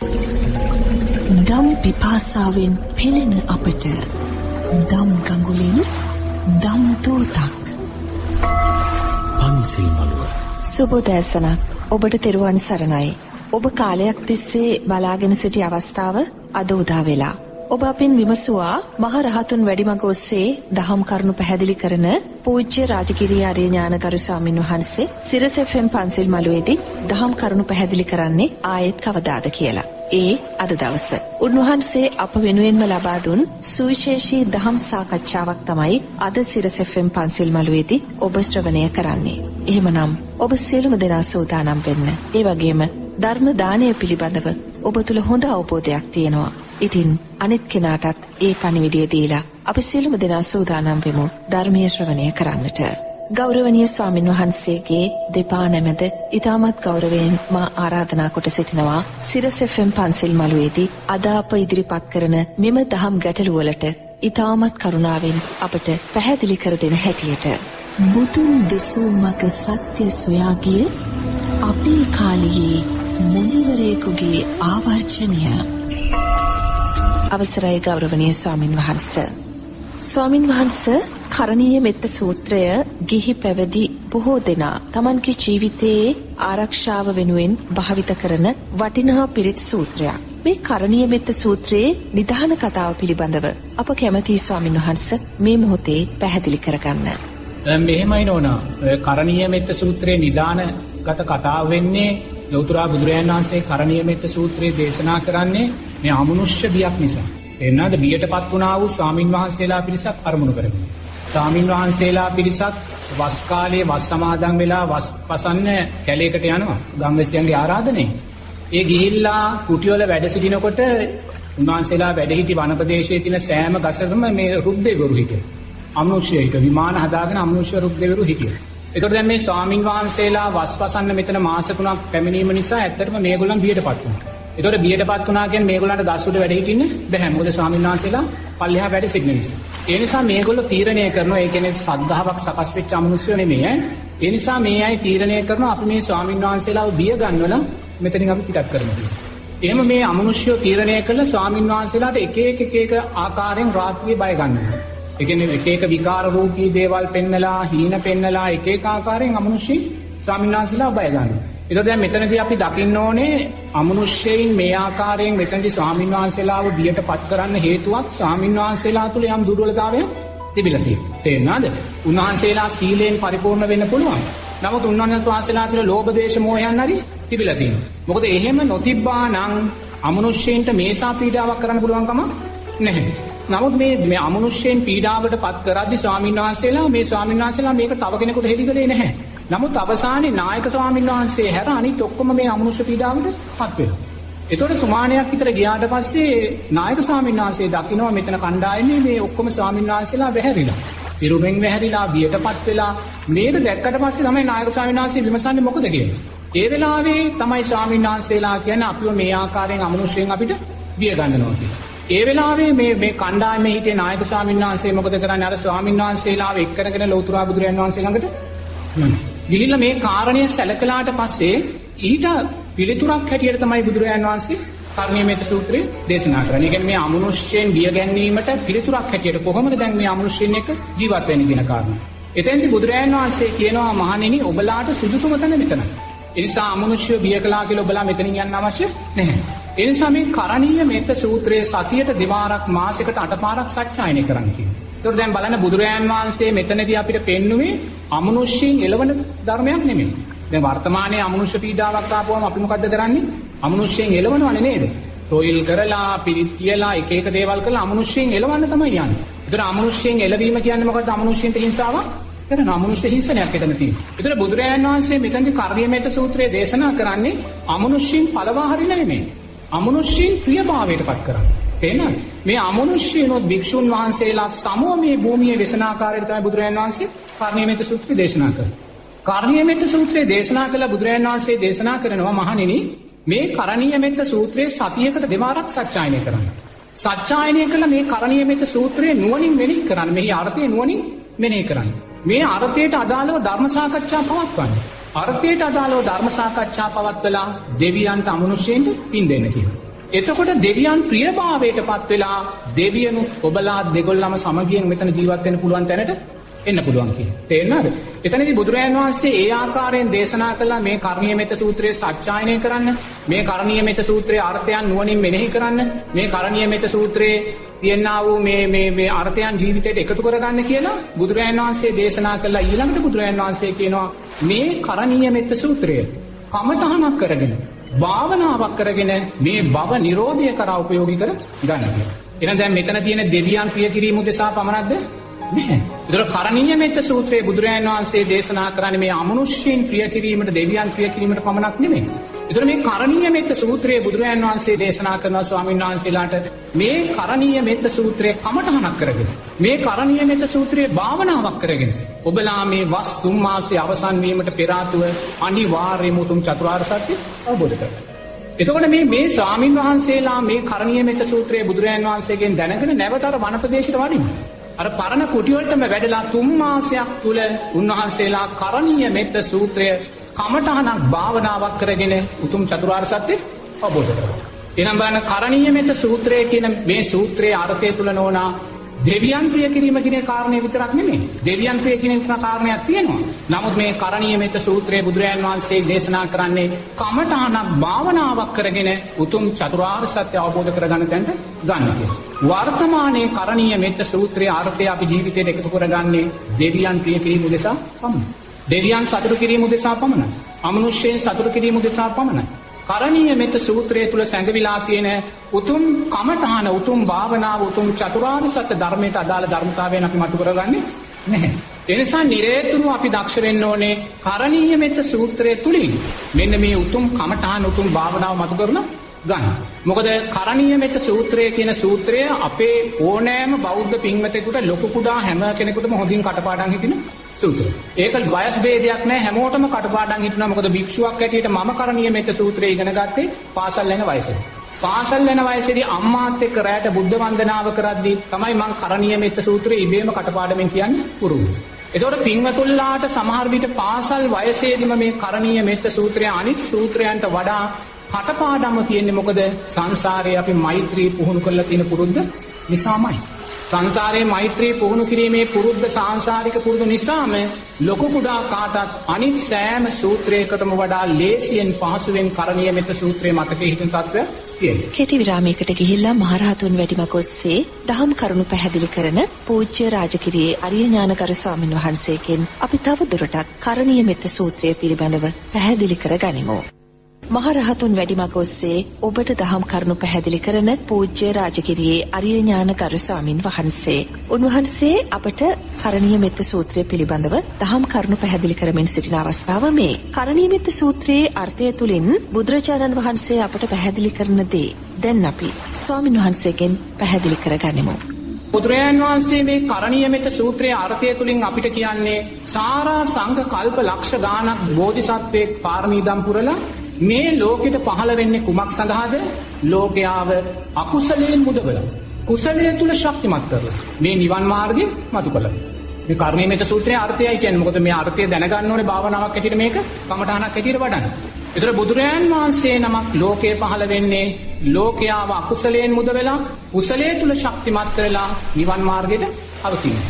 දම් පිපාසාවෙන් පෙළෙන අපට දම් ගඟුලින් දම් දෝතක්. පන්සිල් මළුව. සුබෝදෑසනක්. ඔබට තෙරුවන් සරණයි. ඔබ කාලයක් තිස්සේ බලාගෙන සිටි අවස්ථාව අද උදා වෙලා. ඔබ අපෙන් විමසුවා මහ රහතුන් වැඩිමග ඔස්සේ දහම් කරුණු පැහැදිලි කරන පූජ්‍ය රාජගිරිය ආර්ය ඥානගරු ස්වාමින් වහන්සේ සිරස FM පන්සිල් මළුවේදී දහම් කරුණු පැහැදිලි කරන්නේ ආයෙත් කවදාද කියලා. ඒ අද දවස උන්වහන්සේ අප වෙනුවෙන්ම ලබා දුන් සුවිශේෂී දහම් සාකච්ඡාවක් තමයි අද සිරස FM පන්සිල් මළුවේදී ඔබ ශ්‍රවණය කරන්නේ. එහෙමනම් ඔබ සියලුම දෙනා සූදානම් වෙන්න. ඒ වගේම ධර්ම දානය පිළිබඳව ඔබ තුල හොඳ අවබෝධයක් තියෙනවා. ඉතින් අනිත් කෙනාටත් ඒ පණිවිඩය දීලා අපි සියලුම දෙනා සූදානම් වෙමු ධර්මීය ශ්‍රවණය කරන්නට. ගෞරවනීය ස්වාමින් වහන්සේගේ දෙපා නැමැද ඉතාමත් ගෞරවයෙන් මා ආරාධනා කොට සිටිනවා සිරස FM පන්සිල් මළුවේදී අද අප ඉදිරිපත් කරන මෙම දහම් ගැටළු වලට ඉතාමත් කරුණාවෙන් අපට පැහැදිලි කර දෙන හැටියට. බුදුන් දෙසූ මග සත්‍ය සොයා ගිය අපේ කාලයේ මුනිවරයෙකුගේ ආවර්ජනය. අවසරයි ගෞරවනීය ස්වාමින් වහන්සේ. ස්වාමින් වහන්සේ කරණීය මෙත්ත සූත්‍රය ගිහි පැවිදි බොහෝ දෙනා තමන්ගේ ජීවිතයේ ආරක්ෂාව වෙනුවෙන් භාවිත කරන වටිනා පිරිත් සූත්‍රයක්. මේ කරණීය මෙත්ත සූත්‍රයේ නිදාන කතාව පිළිබඳව අප කැමැති ස්වාමින් වහන්සේ මේ මොහොතේ පැහැදිලි කරගන්න. මෙහෙමයි නෝනා. කරණීය මෙත්ත සූත්‍රයේ නිදානගත කතාව වෙන්නේ ලෞතර බුදුරජාණන් වහන්සේ කරණීය මෙත්ත සූත්‍රයේ දේශනා කරන්නේ මේ අමනුෂ්‍ය බියක් නිසා. එන්නාද බියටපත් වුණා වූ ස්වාමින් වහන්සේලා පිරිසක් අරමුණු කරගෙන. ස්වාමින් වහන්සේලා පිරිසක් වස් කාලයේ වස් සමාදන් වෙලා වස් පසන්න කැලේකට යනවා ගම්වැසියන්ගේ ආරාධනෙන්. ඒ ගිහිල්ලා කුටිවල වැඩ සිටිනකොට උන්වහන්සේලා වැඩ සිටි වන ප්‍රදේශයේ තියෙන සෑම ගසකම මේ රුක්දේවරු හිටියා. අමනුෂ්‍ය හිටියා. විමාන හදාගෙන අමනුෂ්‍ය රුක්දේවරු හිටියා. ඒතකොට දැන් මේ ස්වාමින් වහන්සේලා වස් පසන්න මෙතන මාස 3ක් පැමිණීම නිසා ඇත්තටම මේගොල්ලන් බියටපත් වුණා. ඒතකොට බියටපත් වුණා කියන්නේ මේගොල්ලන්ට ගස් උඩ වැඩ හිටින්න බැහැ. මොකද ස්වාමින් වහන්සේලා පල්ලෙහා වැඩ සිටින නිසා. ඒ නිසා මේගොල්ලෝ තීරණය කරනවා ඒ කියන්නේ ශ්‍රද්ධාවක් සකස් වෙච්ච අමනුෂ්‍යෝ නෙමෙයි ඈ. ඒ නිසා මේ අය තීරණය කරනවා අපි මේ ස්වාමින් වහන්සේලාව බිය ගන්නවලා මෙතනින් අපි පිටත් කරමු කියලා. එහෙම මේ අමනුෂ්‍යෝ තීරණය කළා ස්වාමින් වහන්සේලාට එක එක ආකාරයෙන් රාත්‍රියේ බය ගන්නවා. ඒ කියන්නේ එක විකාර රූපී දේවල් පෙන්නලා හීන පෙන්නලා එක ආකාරයෙන් අමනුෂ්‍ය ස්වාමින් වහන්සේලා බය ගන්නවා. ඒක දැන් මෙතනදී අපි දකින්න ඕනේ අමනුෂ්‍යයින් මේ ආකාරයෙන් මෙතනදී ස්වාමින් වහන්සේලාව බියටපත් කරන්න හේතුවක් ස්වාමින් වහන්සේලා තුළ යම් දුර්වලතාවයක් තිබිලා තියෙනවා. තේරෙනවද? උන්වහන්සේලා සීලයෙන් පරිපූර්ණ වෙන්න පුළුවන්. නමුත් උන්වහන්සේලා තුළ ලෝභ දේශ මොහයන් හරි තිබිලා තියෙනවා. මොකද එහෙම නොතිබ්බා නම් අමනුෂ්‍යයින්ට මේසා පීඩාවක් කරන්න පුළුවන් කම නැහැ. නමුත් මේ අමනුෂ්‍යයන් පීඩාවට පත් කරද්දී ස්වාමින් වහන්සේලා මේක තව කෙනෙකුට හෙළිකලේ නැහැ. නමුත් අවසානයේ නායක ස්වාමීන් වහන්සේ හැර අනිත් ඔක්කොම මේ අමනුෂ්‍ය පීඩාවට පත් වෙනවා. ඒතකොට සුමානයක් විතර ගියාට පස්සේ නායක ස්වාමීන් වහන්සේ දකිනවා මෙතන කණ්ඩායමේ මේ ඔක්කොම ස්වාමීන් වහන්සේලා වැහැරිලා. සිරුරෙන් වැහැරිලා බියටපත් වෙලා මේක දැක්කට පස්සේ තමයි නායක ස්වාමීන් වහන්සේ විමසන්නේ මොකද කියලා. ඒ වෙලාවේ තමයි ස්වාමීන් වහන්සේලා කියන්නේ අපිව මේ ආකාරයෙන් අමනුෂ්‍යයෙන් අපිට බිය ගන්නවා කියලා. ඒ වෙලාවේ මේ කණ්ඩායමේ හිටිය නායක ස්වාමීන් වහන්සේ මොකද කරන්නේ? අර ස්වාමීන් වහන්සේලාව එක්කරගෙන ලෞතර බුදුරජාණන් වහන්සේ ළඟට ගිහිල්ලා මේ කාරණය සැලකලාට පස්සේ ඊට පිළිතුරක් හැටියට තමයි බුදුරජාණන් වහන්සේ කරණීය මෙත්ත සූත්‍රය දේශනා කරන්නේ. ඒ කියන්නේ මේ අමනුෂ්‍යයන් බිය ගැනීමට පිළිතුරක් හැටියට කොහොමද දැන් මේ අමනුෂ්‍යයන් එක්ක ජීවත් වෙන්නේ කියන කාරණා. එතෙන්දී බුදුරජාණන් වහන්සේ කියනවා මහණෙනි ඔබලාට සුදුසුම තැන මෙතනයි. ඒ නිසා අමනුෂ්‍ය බිය කළා කියලා ඔබලා මෙතනින් යන්න අවශ්‍ය නැහැ. ඒ නිසා මේ කරණීය මෙත්ත සූත්‍රයේ සතියට දෙපාරක් මාසෙකට 8 පාරක් සත්‍යයනය කරන්න කියනවා. ඒතකොට දැන් බලන්න බුදුරජාන් වහන්සේ මෙතනදී අපිට පෙන්නුවේ අමනුෂ්‍යයන් එළවන ධර්මයක් නෙමෙයි. දැන් වර්තමානයේ අමනුෂ්‍ය පීඩාවක් ආපුවම අපි මොකද්ද කරන්නේ? අමනුෂ්‍යයන් එළවනවනේ නේද? තොইল කරලා, පිරිත් කියලා, එක දේවල් කරලා අමනුෂ්‍යයන් එළවන්න තමයි යන්නේ. ඒතර අමනුෂ්‍යයන් එළවීම කියන්නේ මොකද්ද? අමනුෂ්‍යයන්ට හිංසාවක් කරන අමනුෂ්‍ය හිංසනයක් එතන තියෙනවා. ඒතර බුදුරජාන් වහන්සේ මෙතනදී කරණීය මෙත්ත සූත්‍රයේ දේශනා කරන්නේ අමනුෂ්‍යයන් පළවා හරින නෙමෙයි. අමනුෂ්‍යයන් ප්‍රියභාවයට පත් කරන්නේ. තේනද? මේ අමනුෂ්‍යයන්ොත් භික්ෂුන් වහන්සේලා සමෝ මේ භූමියේ වෙසනාකාරයට තමයි බුදුරජාණන් වහන්සේ කරණීය මෙත්ත සූත්‍රය දේශනා කරන්නේ. කරණීය මෙත්ත සූත්‍රය දේශනා කළ බුදුරජාණන් වහන්සේ දේශනා කරනවා මහණෙනි මේ කරණීය මෙත්ත සූත්‍රයේ සතියකට දෙපාරක් සත්‍යයනය කරන්න. සත්‍යයනය කළ මේ කරණීය මෙත්ත සූත්‍රයේ නුවණින් මෙනෙහි කරන්න. මෙහි අර්ථය නුවණින් මෙනෙහි කරන්න. මේ අර්ථයට අදාළව ධර්ම සාකච්ඡා පවත්වන්න. අර්ථයට අදාළව ධර්ම සාකච්ඡා පවත්වලා දෙවියන්ට අමනුෂ්‍යයන්ට පින් දෙන්න කියනවා. එතකොට දෙවියන් ප්‍රියභාවයට පත් වෙලා දෙවියනුත් ඔබලා දෙගොල්ලම සමගියෙන් මෙතන ජීවත් වෙන්න පුළුවන් තැනට එන්න පුළුවන් කියලා. තේරෙනවද? එතනදී බුදුරජාණන් වහන්සේ ඒ ආකාරයෙන් දේශනා කළා මේ කර්ණීය මෙත්ත සූත්‍රයේ සත්‍යයනය කරන්න, මේ කර්ණීය මෙත්ත සූත්‍රයේ අර්ථයන් නුවණින් මෙනෙහි කරන්න, මේ කර්ණීය මෙත්ත සූත්‍රයේ තියෙනා වූ මේ අර්ථයන් ජීවිතයට එකතු කරගන්න කියලා බුදුරජාණන් වහන්සේ දේශනා කළා. ඊළඟට බුදුරජාණන් වහන්සේ කියනවා මේ කර්ණීය මෙත්ත සූත්‍රය කමඨහනක් කරගෙන භාවනාවක් කරගෙන මේ භව නිරෝධය කරා උපයෝගී කර ගන්න කියලා. එහෙනම් දැන් මෙතන තියෙන දෙවියන් ප්‍රිය කිරීම උදෙසා පමණක්ද? නැහැ. ඒතර කරණීය මෙත්ත සූත්‍රයේ බුදුරජාණන් වහන්සේ දේශනා කරන්නේ මේ අමනුෂ්‍යයන් ප්‍රිය කිරීමට, දෙවියන් ප්‍රිය කිරීමට පමණක් නෙමෙයි. ඒතර මේ කරණීය මෙත්ත සූත්‍රයේ බුදුරජාණන් වහන්සේ දේශනා කරනවා ස්වාමීන් වහන්සේලාට මේ කරණීය මෙත්ත සූත්‍රයේ කමඨහනක් කරගෙන, මේ කරණීය මෙත්ත සූත්‍රයේ භාවනාවක් කරගෙන ඔබලා මේ වස් 3 මාසයේ අවසන් වීමට පෙර ආතුව අනිවාර්යයෙන්ම උතුම් චතුරාර්ය සත්‍ය අවබෝධ කරගන්න. එතකොට මේ ස්වාමීන් වහන්සේලා මේ කරණීය මෙත්ත සූත්‍රයේ බුදුරජාණන් වහන්සේගෙන් දැනගෙන නැවත අර වනපදේශයට වඩිනවා. අර පරණ කුටි වලටම වැඩලා 3 මාසයක් තුල උන්වහන්සේලා කරණීය මෙත්ත සූත්‍රය කමඨහනක් භාවනාවක් කරගෙන උතුම් චතුරාර්ය සත්‍ය අවබෝධ කරගන්නවා. එනම් බලන්න කරණීය මෙත්ත සූත්‍රය කියන මේ සූත්‍රයේ අර්ථය තුල නෝනා දෙවියන් ප්‍රිය කිරීම කියන කාරණේ විතරක් නෙමෙයි. දෙවියන් ප්‍රිය කිරීම කාරණයක් තියෙනවා. නමුත් මේ කරණීය මෙත්ත සූත්‍රයේ බුදුරජාණන් වහන්සේ දේශනා කරන්නේ කමඨහනක් භාවනාවක් කරගෙන උතුම් චතුරාර්ය සත්‍ය අවබෝධ කරගන්න තැනට ගන්න කියලා. වර්තමානයේ කරණීය මෙත්ත සූත්‍රයේ අර්ථය අපි ජීවිතයට එකතු කරගන්නේ දෙවියන් ප්‍රිය කිරීම උදෙසා පමණයි. දෙවියන් සතුටු කිරීම උදෙසා පමණයි. අමනුෂ්‍යයන් සතුටු කිරීම උදෙසා පමණයි. කරණීය මෙත්ත සූත්‍රය තුල සැඟවිලා තියෙන උතුම් කමඨහන, උතුම් භාවනාව, උතුම් චතුරාර්ය සත්‍ය ධර්මයට අදාළ ධර්මතාවයන් අපි මතු කරගන්නේ නැහැ. ඒ නිසා නිරේතුරු අපි දක්ෂ වෙන්න ඕනේ කරණීය මෙත්ත සූත්‍රය තුලින් මෙන්න මේ උතුම් කමඨහන, උතුම් භාවනාව මතු කරන ගන්න. මොකද කරණීය මෙත්ත සූත්‍රය කියන සූත්‍රය අපේ ඕනෑම බෞද්ධ පින්වතෙකුට ලොකු කුඩා හැම කෙනෙකුටම හොඳින් කටපාඩම් හිතින සූත්‍රය. ඒක වයස් ભેදයක් නැහැ, හැමෝටම කටපාඩම් හිටිනවා. මොකද භික්ෂුවක් හැටියට මම කරණීය මෙත්ත සූත්‍රය ඉගෙන ගත්තේ පාසල් යන වයසේ. පාසල් යන වයසේදී අම්මාත් එක්ක රැයට බුද්ධ වන්දනාව කරද්දී තමයි මම කරණීය මෙත්ත සූත්‍රය ඉබේම කටපාඩමින් කියන්නේ පුරුදු. ඒතකොට පින්වතුන්ලාට සමහර විට පාසල් වයසේදීම මේ කරණීය මෙත්ත සූත්‍රය අනිත් සූත්‍රයන්ට වඩා කටපාඩම්ම තියෙන්නේ. මොකද සංසාරේ අපි මෛත්‍රී පුහුණු කරලා තියෙන පුරුද්ද නිසාමයි. සංසාරයේ මෛත්‍රී පුහුණු කිරීමේ පුරුද්ද සාංශාරික පුරුදු නිසාම ලොකු කුඩා කාටත් අනිත් සෑම සූත්‍රයකටම වඩා ලේසියෙන් පහසුවෙන් කරණීය මෙත්ත සූත්‍රයේ මතකයේ හිටින තත්ත්වය තියෙනවා. කෙටි විරාමයකට ගිහිල්ලා මහරහතුන් වැඩිමග ඔස්සේ දහම් කරුණු පැහැදිලි කරන පූජ්‍ය රාජකිරියේ අරිය ඥානකර ස්වාමින් වහන්සේගෙන් අපි තව දුරටත් කරණීය මෙත්ත සූත්‍රය පිළිබඳව පැහැදිලි කර ගනිමු. මහරහතුන් වැඩිමග ඔස්සේ ඔබට දහම් කරුණු පැහැදිලි කරන පූජ්‍ය රාජකිරියේ අරිය ඥානකර ස්වාමින් වහන්සේ. උන්වහන්සේ අපට කරණීය මෙත්ත සූත්‍රය පිළිබඳව දහම් කරුණු පැහැදිලි කරමින් සිටින අවස්ථාව මේ. කරණීය මෙත්ත සූත්‍රයේ අර්ථය තුලින් බුදුරජාණන් වහන්සේ අපට පැහැදිලි කරන දේ දැන් අපි ස්වාමින් වහන්සේගෙන් පැහැදිලි කරගනිමු. බුදුරජාණන් වහන්සේ මේ කරණීය මෙත්ත සූත්‍රයේ අර්ථය තුලින් අපිට කියන්නේ සාරා සංඝ කල්ප ලක්ෂ ගාණක් බෝධිසත්වයෙක් පාරමී දම් පුරලා මේ ලෝකෙට පහළ වෙන්නේ කුමක් සඳහාද? ලෝකයාව අකුසලයෙන් මුදවලා කුසලයේ තුල ශක්තිමත් කරලා මේ නිවන් මාර්ගය මතු කළා. මේ කර්ණීය මෙත්ත සූත්‍රයේ අර්ථයයි කියන්නේ. මොකද මේ අර්ථය දැනගන්න ඕනේ භාවනාවක් හැටියට මේක කමඨහනක් හැටියට වඩන්න. ඒතර බුදුරජාන් වහන්සේ නමක් ලෝකේ පහළ වෙන්නේ ලෝකයාව අකුසලයෙන් මුදවලා කුසලයේ තුල ශක්තිමත් කරලා නිවන් මාර්ගයට අවතීන.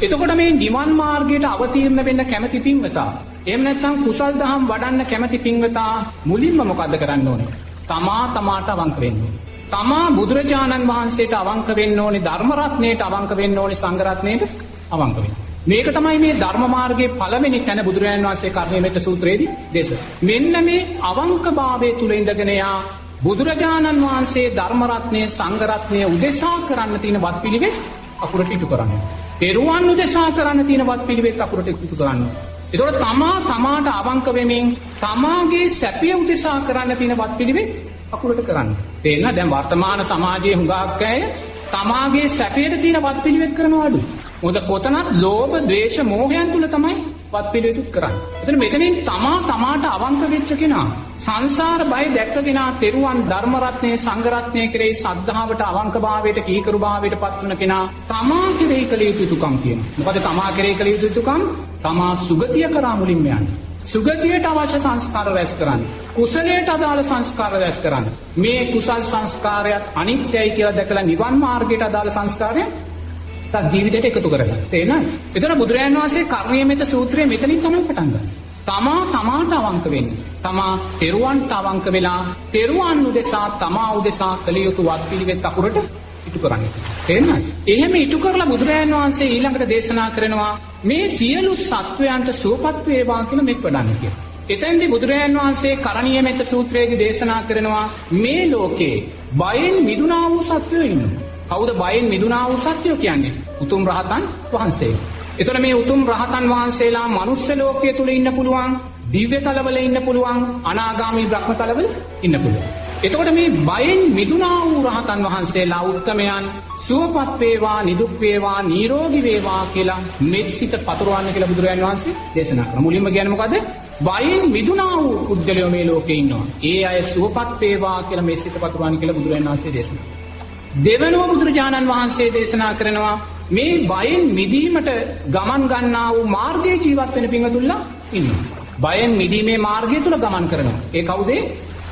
එතකොට මේ නිවන් මාර්ගයට අවතීර්ණ වෙන්න කැමති පින්වතා, එහෙම නැත්නම් කුසල් දහම් වඩන්න කැමති පින්වතා මුලින්ම මොකද්ද කරන්න ඕනේ? තමාට අවංක වෙන්න ඕනේ. තමා බුදුරජාණන් වහන්සේට අවංක වෙන්න ඕනේ, ධර්ම රත්නයට අවංක වෙන්න ඕනේ, සංඝ රත්නයට අවංක වෙන්න. මේක තමයි මේ ධර්ම මාර්ගයේ පළවෙනි තැන බුදුරජාණන් වහන්සේ කරණීය මෙත්ත සූත්‍රයේදී දේශනා. මෙන්න මේ අවංකභාවයේ තුල ඉඳගෙන යා බුදුරජාණන් වහන්සේ ධර්ම රත්නයේ සංඝ රත්නයේ උදෙසා කරන්න තියෙන වත්පිළිවෙත් අකුරට ඉටු කරන්න. පෙරුවන් උදෙසා කරන්න තියෙන වත්පිළිවෙත් අකුරට ඉටු කරන්න. ඒතකොට තමාට අවංක වෙමින් තමාගේ සැපය උදෙසා කරන්න තියෙන වත්පිළිවෙත් අකුරට කරන්න. තේරෙනවද? දැන් වර්තමාන සමාජයේ හුඟක් අය තමාගේ සැපයට තියෙන වත්පිළිවෙත් කරනවා අඩුයි. මොකද කොතනත් ලෝභ, ද්වේෂ, මෝහයන් තුල තමයි වත්පිළිවෙත් කරන්නේ. එතන මෙතනින් තමාට අවංක වෙච්ච කෙනා, සංසාර බය දැක්ක කෙනා, තෙරුවන් ධර්ම රත්නයේ සංඝ රත්නයේ කෙරෙහි සද්ධාවට, අවංකභාවයට, කීකරුභාවයට පත් වුණ කෙනා තමා කෙරෙහි කළ යුතු යුතුකම් කියනවා. මොකද තමා කෙරෙහි කළ යුතු යුතුකම් තමා සුගතිය කරා මුලින්ම යන්නේ. සුගතියට අවශ්‍ය සංස්කාර රැස් කරන්නේ. කුසලයට අදාළ සංස්කාර රැස් කරන්න. මේ කුසල් සංස්කාරයත් අනිත්‍යයි කියලා දැකලා නිවන් මාර්ගයට අදාළ සංස්කාරය තත් ජීවිතයට එකතු කරගන්න. තේරෙනවද? එතන බුදුරජාණන් වහන්සේ කර්ණීයමෙත සූත්‍රයේ මෙතනින් තමයි පටන් ගන්නේ. තමාට අවංක වෙන්නේ. තමා තෙරුවන්ට අවංක වෙලා තෙරුවන් උදෙසා තමා උදෙසා කළ යුතු වත් පිළිවෙත් අකුරට ඉටු කරන්න. තේරෙනවද? එහෙම ඉටු කරලා බුදුරජාණන් වහන්සේ ඊළඟට දේශනා කරනවා මේ සියලු සත්වයන්ට සුවපත් වේවා කියලා මෙත් වඩන්න කියලා. එතෙන්දී බුදුරජාණන් වහන්සේ කරණීයමෙත සූත්‍රයේදී දේශනා කරනවා මේ ලෝකේ බයෙන් මිදුණා වූ සත්වයෝ ඉන්නවා. කවුද බයෙන් මිදුණා වූ සත්වයෝ කියන්නේ? උතුම් රහතන් වහන්සේ. එතන මේ උතුම් රහතන් වහන්සේලා මනුස්ස ලෝකයේ තුල ඉන්න පුළුවන්, දිව්‍ය තලවල ඉන්න පුළුවන්, අනාගාමී බ්‍රහ්ම තලවල ඉන්න පුළුවන්. එතකොට මේ බයෙන් මිදුණා වූ රහතන් වහන්සේලා උත්තමයන් සුවපත් වේවා, නිදුක් වේවා, නිරෝගී වේවා කියලා මෙත් සිත පතුරවන්න කියලා බුදුරජාණන් වහන්සේ දේශනා කරා. මුලින්ම කියන්නේ මොකද? බයෙන් මිදුණා වූ පුද්ගලයෝ මේ ලෝකේ ඉන්නවා. ඒ අය සුවපත් වේවා කියලා මෙත් සිත පතුරවන්න කියලා බුදුරජාණන් වහන්සේ දේශනා කරා. දෙවනුව බුදුරජාණන් වහන්සේ දේශනා කරනවා මේ බයෙන් මිදීමට ගමන් ගන්නා වූ මාර්ගයේ ජීවත් වෙන පින්වතුන්ලා ඉන්නවා. බයෙන් මිදීමේ මාර්ගය තුල ගමන් කරනවා. ඒ කවුද?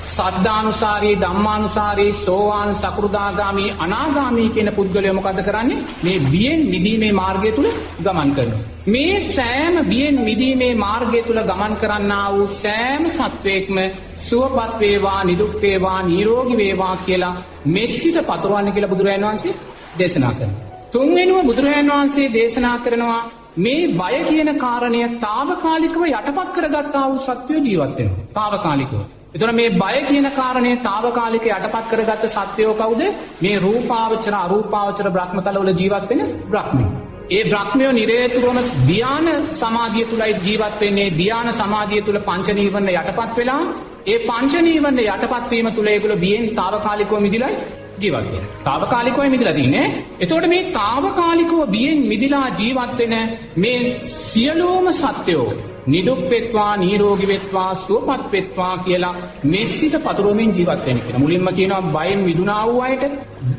සද්ධානුසාරී, ධම්මානුසාරී, සෝවාන්, සකෘදාගාමී, අනාගාමී කියන පුද්ගලයෝ මොකද කරන්නේ? මේ බියෙන් මිදීමේ මාර්ගය තුල ගමන් කරනවා. මේ සෑම බියෙන් මිදීමේ මාර්ගය තුල ගමන් කරන්නා වූ සෑම සත්වයක්ම සුවපත් වේවා, නිදුක් වේවා, නිරෝගී වේවා කියලා මෙසිත පතුරවන්න කියලා බුදුරජාණන් වහන්සේ දේශනා කරනවා. තුන්වෙනුව බුදුරජාණන් වහන්සේ දේශනා කරනවා මේ බය කියන කාරණය తాවකාලිකව යටපත් කරගත්තා වූ සත්වයෝ ජීවත් වෙනවා. తాවකාලිකව. එතකොට මේ බය කියන කාරණය తాවකාලික යටපත් කරගත්ත සත්වයෝ කවුද? මේ රූපාවචර, අරූපාවචර බ්‍රහ්මතලවල ජීවත් වෙන බ්‍රහ්මයෝ. ඒ බ්‍රහ්මයෝ නිරේතුරුවම ධ්‍යාන සමාධිය තුලයි ජීවත් වෙන්නේ. ධ්‍යාන සමාධිය තුල පංච නීවරණ යටපත් වෙලා ඒ පංච නීවරණ යටපත් වීම තුල ඒගොල්ලෝ බියෙන් తాවකාලිකව මිදිලා ජීවත් වෙනවා. తాවකාලිකවයි මිදලා තින්නේ. එතකොට මේ తాවකාලිකව බියෙන් මිදිලා ජීවත් වෙන මේ සියලුම සත්වයෝ නිදුක් වෙත්වා, නිරෝගී වෙත්වා, සුවපත් වෙත්වා කියලා මෙසිත පතුරවමින් ජීවත් වෙන්න කියලා. මුලින්ම කියනවා බයෙන් මිදුණා වූ අයට,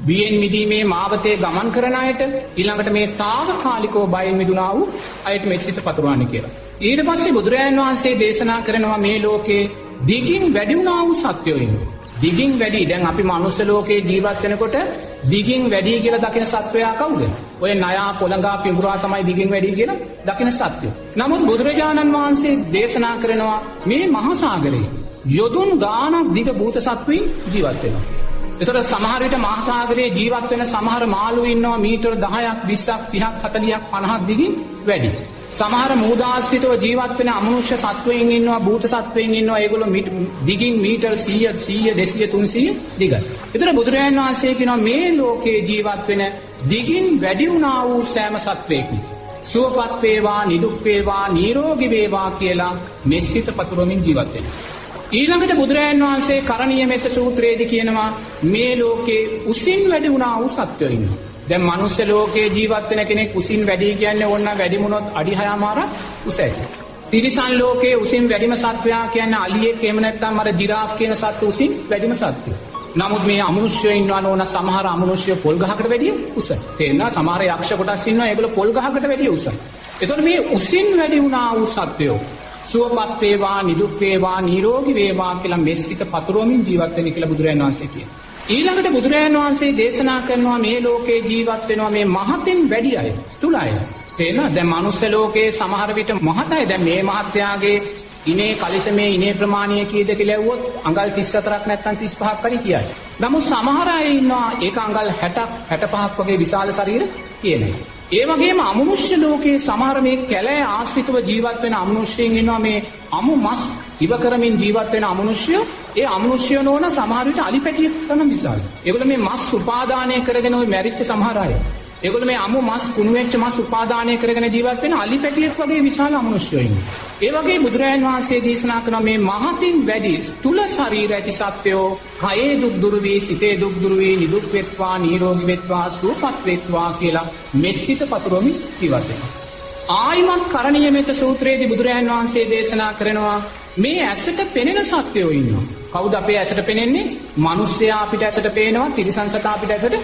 බියෙන් මිදීමේ මාවතේ ගමන් කරන අයට, ඊළඟට මේ తాවකාලිකව බයෙන් මිදුණා වූ අයට මෙසිත පතුරවන්න කියලා. ඊට පස්සේ බුදුරජාණන් වහන්සේ දේශනා කරනවා මේ ලෝකේ දිගින් වැඩි වුණා වූ සත්වයෝ ඉන්නවා. දිගින් වැඩි. දැන් අපි මනුස්ස ලෝකේ ජීවත් වෙනකොට දිගින් වැඩි කියලා දකින සත්වයා කවුද? ඔය නයා, පොළඟා, පිඹුරා තමයි දිගින් වැඩි කියලා දකින සත්වයෝ. නමුත් බුදුරජාණන් වහන්සේ දේශනා කරනවා මේ මහා සාගරේ යොදුන් ගානක් දිග භූත සත්වයින් ජීවත් වෙනවා. ඒතර සමහර විට මහා සාගරයේ ජීවත් වෙන සමහර මාළු ඉන්නවා මීටර 10ක්, 20ක්, 30ක්, 40ක්, 50ක් දිගින් වැඩි. සමහර මූදාශ්‍රිතව ජීවත් වෙන අමනුෂ්‍ය සත්වයින් ඉන්නවා, භූත සත්වයින් ඉන්නවා. ඒගොල්ලෝ දිගින් මීටර 100, 200, 300 දිගයි. ඒතර බුදුරජාණන් වහන්සේ කියනවා මේ ලෝකේ ජීවත් වෙන දිගින් වැඩි වුණා වූ සෑම සත්වයකම සුවපත් වේවා, නිදුක් වේවා, නිරෝගී වේවා කියලා මෙසිත පතුරවමින් ජීවත් වෙනවා. ඊළඟට බුදුරජාණන් වහන්සේ කරණීයමෙත සූත්‍රයේදී කියනවා මේ ලෝකේ උසින් වැඩි වුණා වූ සත්වයෝ ඉන්නවා. දැන් මනුස්ස ලෝකේ ජීවත් වෙන කෙනෙක් උසින් වැඩි කියන්නේ ඕන්න වැඩි වුණොත් අඩි 6මාරක් උසයි. තිරිසන් ලෝකේ උසින් වැඩිම සත්වයා කියන්නේ අලියෙක්, එහෙම නැත්නම් අර ජිරාෆ් කියන සත්තු උසින් වැඩිම සත්වයා. නමුත් මේ අමනුෂ්‍යයෝ ඉන්නවා නෝන සමහර අමනුෂ්‍යයෝ පොල් ගහකට වැඩිය උසයි. තේරෙනවා? සමහර යක්ෂ කොටස් ඉන්නවා ඒගොල්ලෝ පොල් ගහකට වැඩිය උසයි. එතකොට මේ උසින් වැඩි වුණා වූ සත්වයෝ සුවපත් වේවා, නිදුක් වේවා, නිරෝගී වේවා කියලා මෙසිත පතුරවමින් ජීවත් වෙන්න කියලා බුදුරජාණන් වහන්සේ කියනවා. ඊළඟට බුදුරජාණන් වහන්සේ දේශනා කරනවා මේ ලෝකේ ජීවත් වෙනවා මේ මහතෙන් වැඩි අය, ස්තුල අය. තේරෙනවද? දැන් මනුස්ස ලෝකේ සමහර විට මහත අය, දැන් මේ මහත්යාගේ ඉනේ කලිසමේ ඉනේ ප්‍රමාණය කීයද කියලා ඇහුවොත් අඟල් 34ක් නැත්නම් 35ක් හරි කියයි. නමුත් සමහර අය ඉන්නවා ඒක අඟල් 60ක් 65ක් වගේ විශාල ශරීර කියන අය. ඒ වගේම අමනුෂ්‍ය ලෝකයේ සමහර මේ කැලෑ ආශ්‍රිතව ජීවත් වෙන අමනුෂ්‍යයන් ඉන්නවා මේ අමු මස් ඉව කරමින් ජීවත් වෙන අමනුෂ්‍යයෝ. ඒ අමනුෂ්‍යයෝ නෝන සමහර විට අලි පැටියෙක් තරම් විශාලයි. ඒගොල්ලෝ මේ මස් උපාදානය කරගෙන ওই මැරිච්ච සමහර අය. ඒගොල්ලෝ මේ අමු මස් කුණු වෙච්ච මස් උපාදානය කරගෙන ජීවත් වෙන අලි පැටියෙක් වගේ විශාල අමනුෂ්‍යයෝ ඉන්නවා. ඒ වගේ බුදුරජාණන් වහන්සේ දේශනා කරන මේ මහතින් වැඩි ස්තුල ශරීර ඇති සත්වයෝ කයේ දුක් දුරු වේ, සිතේ දුක් දුරු වේ, නිදුක් වෙත්වා, නිරෝගී වෙත්වා, සුවපත් වෙත්වා කියලා මෙසිත පතුරවමින් ජීවත් වෙනවා. ආයිමත් කරණීයමෙත සූත්‍රයේදී බුදුරජාණන් වහන්සේ දේශනා කරනවා මේ ඇසට පෙනෙන සත්වයෝ ඉන්නවා. කවුද අපේ ඇසට පෙනෙන්නේ? මිනිස්සයා අපිට ඇසට පේනවා, තිරිසන් සතා අපිට ඇසට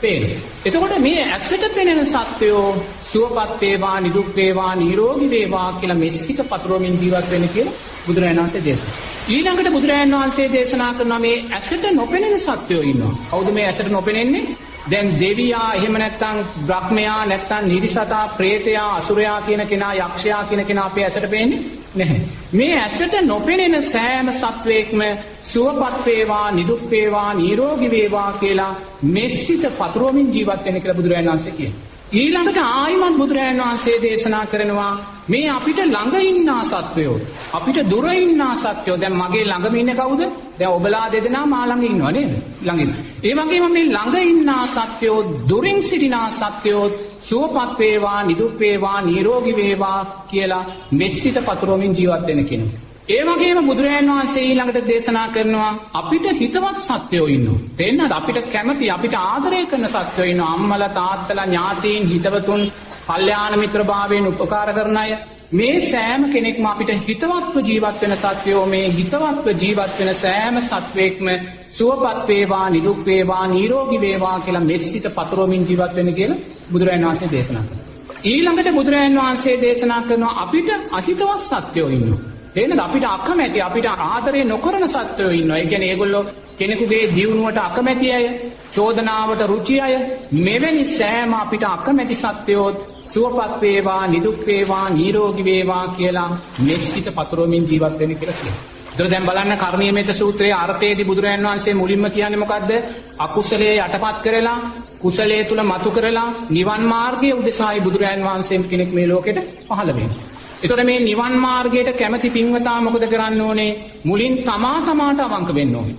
පේනවා. එතකොට මේ ඇසට පෙනෙන සත්වයෝ සුවපත් වේවා, නිදුක් වේවා, නිරෝගී වේවා කියලා මෙසිත පතුරවමින් ජීවත් වෙන්න කියලා බුදුරජාණන් වහන්සේ දේශනා කළා. ඊළඟට බුදුරජාණන් වහන්සේ දේශනා කරනවා මේ ඇසට නොපෙනෙන සත්වයෝ ඉන්නවා. කවුද මේ ඇසට නොපෙනෙන්නේ? දැන් දෙවියා එහෙම නැත්නම් බ්‍රහ්මයා නැත්නම් නිරිසතා ප්‍රේතයා අසුරයා කියන කෙනා යක්ෂයා කියන කෙනා අපේ ඇසට පේන්නේ නැහැ. මේ ඇසට නොපෙනෙන සෑම සත්වයක්ම සුවපත් වේවා නිදුක් වේවා නිරෝගී වේවා කියලා මෙසිත පතුරවමින් ජීවත් වෙන්න කියලා බුදුරජාණන් වහන්සේ කියනවා. ඊළඟට ආයිමත් බුදුරජාණන් වහන්සේ දේශනා කරනවා මේ අපිට ළඟ ඉන්නා සත්වයෝ අපිට දුර ඉන්නා සත්වයෝ දැන් මගේ ළඟම ඉන්නේ කවුද? දැන් ඔබලා දෙදෙනා මා ළඟ ඉන්නව නේද? ළඟින්. ඒ වගේම මේ ළඟ ඉන්නා සත්වයෝ දුරින් සිටිනා සත්වයෝ සුවපත් වේවා නිදුක් වේවා නිරෝගී වේවා කියලා මෙත්සිත පතුරවමින් ජීවත් වෙන්න කියනවා. ඒ වගේම බුදුරජාණන් වහන්සේ ඊළඟට දේශනා කරනවා අපිට හිතවත් සත්වයෝ ඉන්නවා. තේන්නද? අපිට කැමති අපිට ආදරය කරන සත්වයෝ ඉන්නවා. අම්මලා තාත්තලා ඥාතීන් හිතවතුන් කල්යාණ මිත්‍රභාවයෙන් උපකාර කරන අය. මේ සෑම කෙනෙක්ම අපිට හිතවත්ව ජීවත් වෙන සත්වයෝ මේ හිතවත්ව ජීවත් වෙන සෑම සත්වයක්ම සුවපත් වේවා නිදුක් වේවා නිරෝගී වේවා කියලා මෙසිත පතුරවමින් ජීවත් වෙන්න කියලා බුදුරජාණන් වහන්සේ දේශනා කරනවා. ඊළඟට බුදුරජාණන් වහන්සේ දේශනා කරනවා අපිට අහිතවත් සත්වයෝ ඉන්නවා. එහෙනම් අපිට අකමැති අපිට ආදරය නොකරන සත්වයෝ ඉන්නවා. ඒ කියන්නේ ඒගොල්ලෝ කෙනෙකුගේ දියුණුවට අකමැති අය, චෝදනාවට රුචි අය, මෙවැනි සෑම අපිට අකමැති සත්වයෝ සුවපත් වේවා, නිදුක් වේවා, නිරෝගී වේවා කියලා මෙසිත පතුරවමින් ජීවත් වෙන්න කියලා කියනවා. ඒතර දැන් බලන්න කර්ණීයමෙත සූත්‍රයේ අර්ථයේදී බුදුරජාණන් වහන්සේ මුලින්ම කියන්නේ මොකද්ද? අකුසලයේ යටපත් කරලා කුසලයේ තුල මතු කරලා නිවන් මාර්ගයේ උදෙසායි බුදුරජාණන් වහන්සේ කෙනෙක් මේ ලෝකෙට පහළ වෙන්නේ. එතකොට මේ නිවන් මාර්ගයට කැමති පින්වතා මොකද කරන්න ඕනේ? මුලින් තමාට අවංක වෙන්න ඕනේ.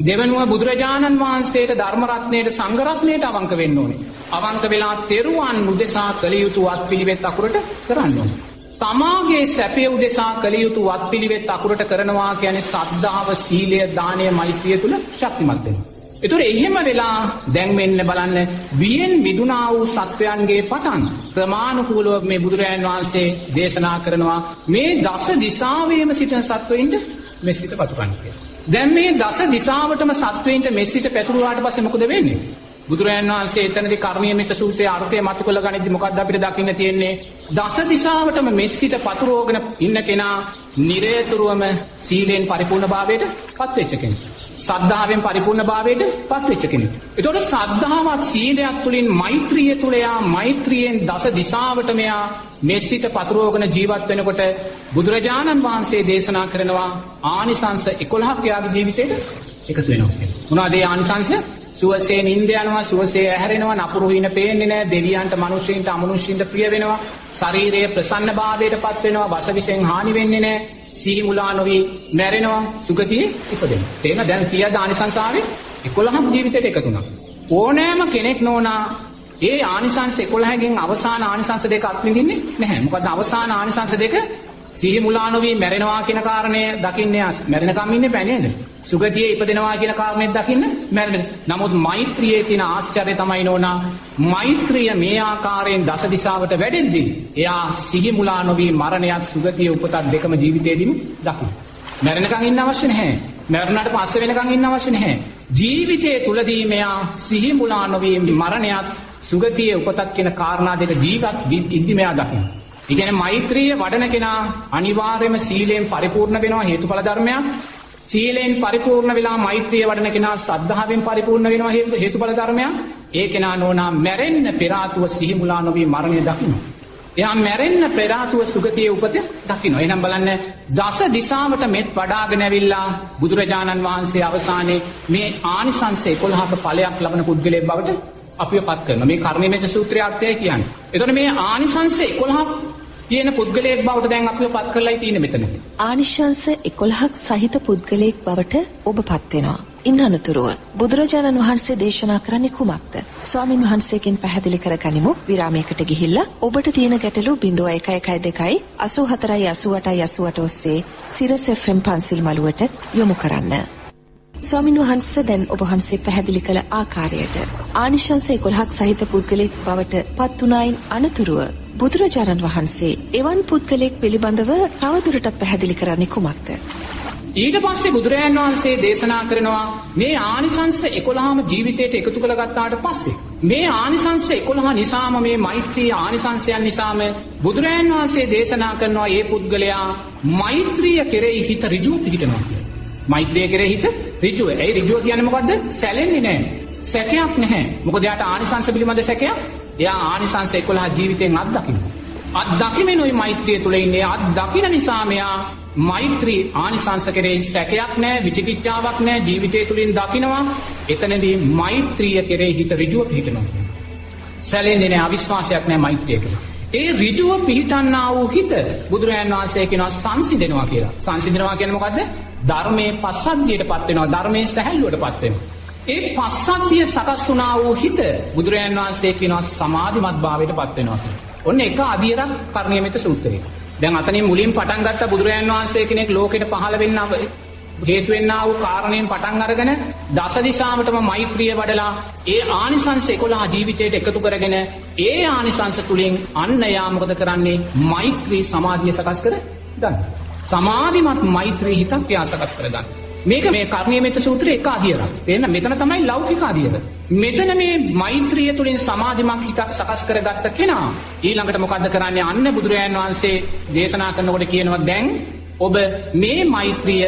දෙවනුව බුදුරජාණන් වහන්සේට ධර්ම රත්නයට සංඝ රත්නයට අවංක වෙන්න ඕනේ. අවංක වෙලා තෙරුවන් උදෙසා කළ යුතු වත්පිළිවෙත් අකුරට කරන්න ඕනේ. තමාගේ සැපය උදෙසා කළ යුතු වත්පිළිවෙත් අකුරට කරනවා කියන්නේ සද්ධාව, සීලය, දානය, මෛත්‍රිය තුල ශක්තිමත් වෙනවා. ඒතොර එහෙම වෙලා දැන් මෙන්න බලන්න වියෙන් විදුනා වූ සත්වයන්ගේ පටන් ප්‍රමාණිකූලව මේ බුදුරජාණන් වහන්සේ දේශනා කරනවා මේ දස දිසාවෙම සිටින සත්වයින්ට මෙසිත පතුරවන්න කියලා. දැන් මේ දස දිසාවටම සත්වයින්ට මෙසිත පැතුරුවාට පස්සේ මොකද වෙන්නේ? බුදුරජාණන් වහන්සේ එතනදී කර්ණීයමෙත සූත්‍රයේ අර්ථය මතු කළ ගනිද්දි මොකක්ද අපිට දකින්න තියෙන්නේ? දස දිසාවටම මෙසිත පතුරවගෙන ඉන්න කෙනා නිරේතුරුවම සීලෙන් පරිපූර්ණභාවයට පත් වෙච්ච කෙනෙක්. සද්ධාවෙන් පරිපූර්ණ භාවයට පත් වෙච්ච කෙනෙක්. ඒතකොට සද්ධාවත් සීලයක් තුලින් මෛත්‍රිය තුල යා මෛත්‍රියෙන් දස දිසාවට මෙයා මෙසිත පතුරවගෙන ජීවත් වෙනකොට බුදුරජාණන් වහන්සේ දේශනා කරනවා ආනිසංස 11ක් යාගේ ජීවිතේට එකතු වෙනවා. මොනවද ඒ ආනිසංස? සුවසේ නිින්ද යනවා, සුවසේ ඇහැරෙනවා, නපුරු හිණ පේන්නේ නැහැ, දෙවියන්ට, මිනිස්සුන්ට, අමනුෂ්‍යන්ට ප්‍රිය වෙනවා, ශරීරයේ ප්‍රසන්න භාවයට පත් වෙනවා, වසවිසෙන් හානි වෙන්නේ නැහැ. සිහි මුලා නොවි මැරෙනවා, සුගතියේ ඉපදෙනවා. තේන දැන් කීයද ආනිසංසාවේ? 11ක් ජීවිතයට එකතු වුණා. ඕනෑම කෙනෙක් නෝනා ඒ ආනිසංස 11කින් අවසාන ආනිසංස දෙක අත්විඳින්නේ නැහැ. මොකද අවසාන ආනිසංස දෙක සිහි මුලා නොවි මැරෙනවා කියන කාරණය දකින්නේ මැරෙනකම් ඉන්නේ බෑ නේද? සුගතියේ ඉපදෙනවා කියන කාරණේ දකින්න මැරෙන්නේ. නමුත් මෛත්‍රියේ තියෙන ආශ්චර්යය තමයි නෝනා මෛත්‍රිය මේ ආකාරයෙන් දස දිශාවට වැඩෙද්දී එයා සිහි මුලා නොවි මරණයත් සුගතියේ උපතත් දෙකම ජීවිතේදීම දකින්න. මැරෙනකම් ඉන්න අවශ්‍ය නැහැ. මරණයට පස්සේ වෙනකම් ඉන්න අවශ්‍ය නැහැ. ජීවිතයේ තුලදී මෙයා සිහි මුලා නොවි මරණයත් සුගතියේ උපතත් කියන කාරණා දෙක ජීවත් ඉද්දි මෙයා දකින්න. ඒ කියන්නේ මෛත්‍රිය වඩන කෙනා අනිවාර්යයෙන්ම සීලයෙන් පරිපූර්ණ වෙනවා හේතුඵල ධර්මයක්. සීලයෙන් පරිපූර්ණ වෙලා මෛත්‍රිය වඩන කෙනා සද්ධාවෙන් පරිපූර්ණ වෙනවා හේතුඵල ධර්මයක්. ඒ කෙනා නෝනා මැරෙන්න පෙර ආතුව සිහි මුලා නොවි මරණය දකිනවා. එයා මැරෙන්න පෙර ආතුව සුගතියේ උපත දකිනවා. එහෙනම් බලන්න දස දිශාවට මෙත් වඩාගෙන ඇවිල්ලා බුදුරජාණන් වහන්සේ අවසානයේ මේ ආනිසංස 11ක ඵලයක් ලබන පුද්ගලයෙක් බවට අපිව පත් කරනවා. මේ කර්ණීයමෙත සූත්‍රයේ අර්ථය කියන්නේ. එතකොට මේ ආනිසංස 11ක් තියෙන පුද්ගලයෙක් බවට දැන් අපිව පත් කරලායි තියෙන්නේ මෙතන. ආනිශංස 11ක් සහිත පුද්ගලයෙක් බවට ඔබ පත් වෙනවා. ඉන් අනතුරුව බුදුරජාණන් වහන්සේ දේශනා කරන්නේ කුමක්ද? ස්වාමින් වහන්සේගෙන් පැහැදිලි කරගනිමු. විරාමයකට ගිහිල්ලා ඔබට තියෙන ගැටලු 0112 84 88 88 ඔස්සේ සිරස FM පන්සිල් මළුවට යොමු කරන්න. ස්වාමින් වහන්සේ දැන් ඔබ වහන්සේ පැහැදිලි කළ ආකාරයට ආනිශංස 11ක් සහිත පුද්ගලයෙක් බවට පත් වුණායින් අනතුරුව බුදුරජාණන් වහන්සේ එවන් පුද්ගලයෙක් පිළිබඳව තවදුරටත් පැහැදිලි කරන්නේ කුමක්ද? ඊට පස්සේ බුදුරජාණන් වහන්සේ දේශනා කරනවා මේ ආනිසංස 11ම ජීවිතයට එකතු කරගත්තාට පස්සේ මේ ආනිසංස 11 නිසාම මේ මෛත්‍රී ආනිසංසයන් නිසාම බුදුරජාණන් වහන්සේ දේශනා කරනවා මේ පුද්ගලයා මෛත්‍රිය කෙරෙහි හිත ඍජුව පිහිටනවා කියලා. මෛත්‍රිය කෙරෙහි හිත ඍජුව. ඒ ඍජුව කියන්නේ මොකද්ද? සැලෙන්නේ නැහැ. සැකයක් නැහැ. මොකද යාට ආනිසංස පිළිබඳ සැකයක්. එයා ආනිසංස 11 ජීවිතයෙන් අත්දකිනවා. අත්දකිමිනුයි මෛත්‍රිය තුල ඉන්නේ. අත්දකින නිසා මෙයා මෛත්‍රී ආනිසංස කෙරෙහි සැකයක් නැහැ, විචිකිච්ඡාවක් නැහැ, ජීවිතය තුලින් දකිනවා. එතනදී මෛත්‍රිය කෙරෙහි හිත ඍජුව පිහිටනවා. සැලෙන්නේ නැහැ, අවිශ්වාසයක් නැහැ මෛත්‍රිය කෙරෙහි. ඒ ඍජුව පිහිටන්නා වූ හිත බුදුරජාණන් වහන්සේ කියනවා සංසිඳෙනවා කියලා. සංසිඳෙනවා කියන්නේ මොකද්ද? ධර්මයේ පස්සද්ධියටපත් වෙනවා, ධර්මයේ සැහැල්ලුවටපත් වෙනවා. ඒ පස්සද්ධිය සකස් වුණා වූ හිත බුදුරජාණන් වහන්සේ කියනවා සමාධිමත් භාවයටපත් වෙනවා කියලා. ඔන්න එක අදියරක් කර්ණීයමෙත සූත්‍රයේ. දැන් අතනින් මුලින් පටන් ගත්ත බුදුරජාණන් වහන්සේ කෙනෙක් ලෝකෙට පහළ වෙන්න හේතු වෙන්නා වූ කාරණයෙන් පටන් අරගෙන දස දිශාවටම මෛත්‍රිය වඩලා ඒ ආනිසංස 11 ජීවිතයට එකතු කරගෙන ඒ ආනිසංස තුලින් අන්න යා මොකද කරන්නේ? මෛත්‍රී සමාධිය සකස් කර ගන්න. සමාධිමත් මෛත්‍රී හිතක් යා සකස් කර ගන්න. මේක මේ කර්ණීයමෙත සූත්‍රයේ එක අදියරක්. එන්න මෙතන තමයි ලෞකික අදියර. මෙතන මේ මෛත්‍රිය තුලින් සමාධිමත් හිතක් සකස් කරගත්ත කෙනා ඊළඟට මොකද්ද කරන්නේ? අන්න බුදුරජාණන් වහන්සේ දේශනා කරනකොට කියනවා දැන් ඔබ මේ මෛත්‍රිය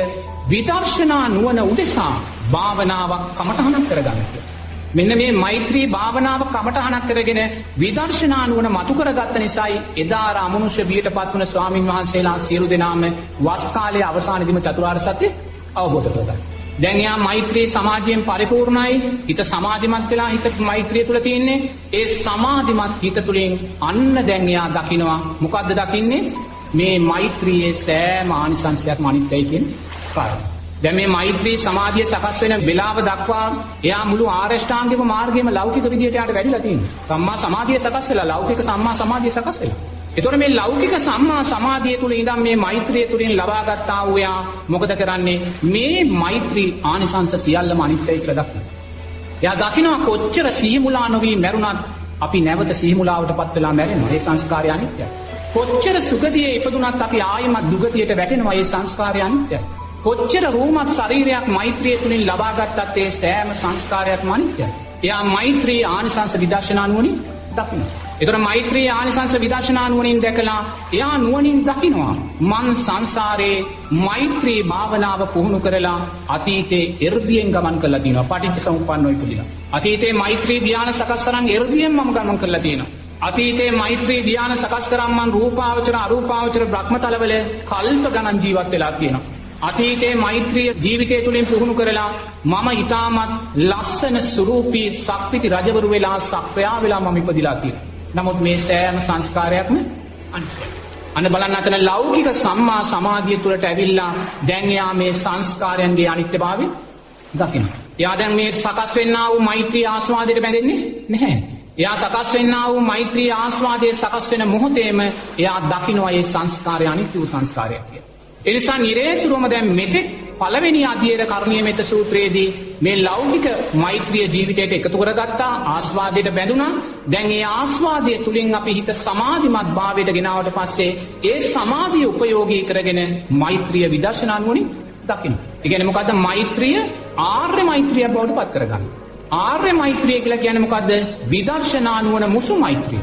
විදර්ශනා නුවණ උදෙසා භාවනාවක් කමඨහනක් කරගන්න කියලා. මෙන්න මේ මෛත්‍රී භාවනාව කමඨහනක් කරගෙන විදර්ශනා නුවණ මතු කරගත්ත නිසායි එදා අර අමනුෂ්‍ය බියටපත් වුණ ස්වාමින් වහන්සේලා සියලු දෙනාම වස් කාලයේ අවසානයේදීම චතුරාර්ය සත්‍ය අවබෝධ කරගත්තා. දැන් යා මෛත්‍රී සමාධියෙන් පරිපූර්ණයි. හිත සමාධිමත් වෙලා හිත මෛත්‍රිය තුල තියෙන්නේ. ඒ සමාධිමත් හිත තුලින් අන්න දැන් යා දකිනවා. මොකද්ද දකින්නේ? මේ මෛත්‍රියේ සෑම ආනිසංසයක්ම අනිත්‍යයි කියන කාරණා. දැන් මේ මෛත්‍රී සමාධිය සකස් වෙන වෙලාව දක්වා එයා මුළු ආරෂ්ඨාංගික මාර්ගයේම ලෞකික විදියට යාට වැඩිලා තියෙනවා. සම්මා සමාධිය සකස් වෙලා ලෞකික සම්මා සමාධිය සකස් වෙලා. එතකොට මේ ලෞකික සම්මා සමාධිය තුල ඉඳන් මේ මෛත්‍රිය තුලින් ලබා ගත්තා වූ යා මොකද කරන්නේ? මේ මෛත්‍රී ආනිසංස සියල්ලම අනිත්‍යයි කියලා දකිනවා. එයා දකිනවා කොච්චර සිහිමුලා නොවි මැරුණත් අපි නැවත සිහිමුලාවටපත් වෙලා මැරෙනවා. ඒ සංස්කාරය අනිත්‍යයි. කොච්චර සුගතියේ ඉපදුනත් අපි ආයෙමත් දුගතියට වැටෙනවා. ඒ සංස්කාරය අනිත්‍යයි. කොච්චර රූමත් ශරීරයක් මෛත්‍රිය තුලින් ලබා ගත්තත් ඒ සෑම සංස්කාරයක්ම අනිත්‍යයි. එයා මෛත්‍රී ආනිසංස විදර්ශනා නුවණින් දකිනවා. ඒතර මෛත්‍රී ආනිසංස විදර්ශනා නුවණින් දැකලා එයා නුවණින් දකිනවා මං සංසාරේ මෛත්‍රී භාවනාව පුහුණු කරලා අතීතේ එර්ධියෙන් ගමන් කරලා තියෙනවා. පටිච්චසමුප්පන්නව ඉපදිලා. අතීතේ මෛත්‍රී ධ්‍යාන සකස් කරන් එර්ධියෙන් මම ගමන් කරලා තියෙනවා. අතීතේ මෛත්‍රී ධ්‍යාන සකස් කරන් මං රූපාවචර අරූපාවචර බ්‍රහ්මතලවල කල්ප ගණන් ජීවත් වෙලා තියෙනවා. අතීතේ මෛත්‍රිය ජීවිතය තුලින් පුහුණු කරලා මම ඊටමත් ලස්සන ස්වරූපී ශක්තිති රජවරු වෙලා සක්‍රියා වෙලා මම ඉපදිලා තියෙනවා. නමුත් මේ සෑම සංස්කාරයක්ම අනිත්‍යයි. අන්න බලන්න අතන ලෞකික සම්මා සමාධිය තුලට ඇවිල්ලා දැන් යා මේ සංස්කාරයන්ගේ අනිත්‍යභාවය දකිනවා. එයා දැන් මේ සකස් වෙන්නා වූ මෛත්‍රී ආස්වාදයට බැඳෙන්නේ නැහැ. එයා සකස් වෙන්නා වූ මෛත්‍රී ආස්වාදයේ සකස් වෙන මොහොතේම එයා දකිනවා මේ සංස්කාරය අනිත්‍ය වූ සංස්කාරයක් කියලා. ඒ නිසා නිරේතුරුවම දැන් මෙතෙක් පළවෙනි අධ්‍යයන කර්ණීයමෙත සූත්‍රයේදී මේ ලෞකික මෛත්‍රිය ජීවිතයට එකතු කරගත්තා, ආස්වාදයට බැඳුණා. දැන් ඒ ආස්වාදය තුලින් අපි හිත සමාධිමත් භාවයට ගෙනාවට පස්සේ ඒ සමාධිය උපයෝගී කරගෙන මෛත්‍රිය විදර්ශනා නුවණින් දකින්න. ඒ කියන්නේ මොකද්ද? මෛත්‍රිය ආර්ය මෛත්‍රිය බවට පත් කරගන්න. ආර්ය මෛත්‍රිය කියලා කියන්නේ මොකද්ද? විදර්ශනා නුවණ මුසු මෛත්‍රිය.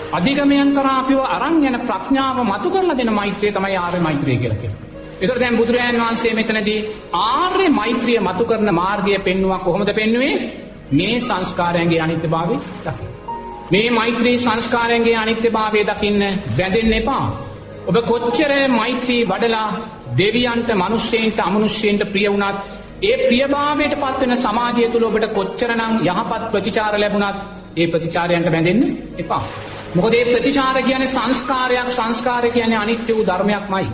අධිගමයන් කරා අපිව අරන් යන ප්‍රඥාව මතු කරලා දෙන මෛත්‍රිය තමයි ආර්ය මෛත්‍රිය කියලා කියන්නේ. ඒතර දැන් බුදුරජාණන් වහන්සේ මෙතනදී ආර්ය මෛත්‍රිය මතු කරන මාර්ගය පෙන්වුවා. කොහොමද පෙන්වුවේ? මේ සංස්කාරයන්ගේ අනිත්‍යභාවය දකින්න. මේ මෛත්‍රී සංස්කාරයන්ගේ අනිත්‍යභාවය දකින්න බැඳෙන්න එපා. ඔබ කොච්චර මෛත්‍රී වඩලා දෙවියන්ට, මිනිස්සෙන්ට, අමනුෂ්‍යයන්ට ප්‍රිය වුණත් ඒ ප්‍රියභාවයට පත් වෙන සමාජය තුල ඔබට කොච්චරනම් යහපත් ප්‍රතිචාර ලැබුණත් ඒ ප්‍රතිචාරයන්ට බැඳෙන්න එපා. මොකද මේ ප්‍රතිචාර කියන්නේ සංස්කාරයක්. සංස්කාරය කියන්නේ අනිත්‍ය වූ ධර්මයක්මයි.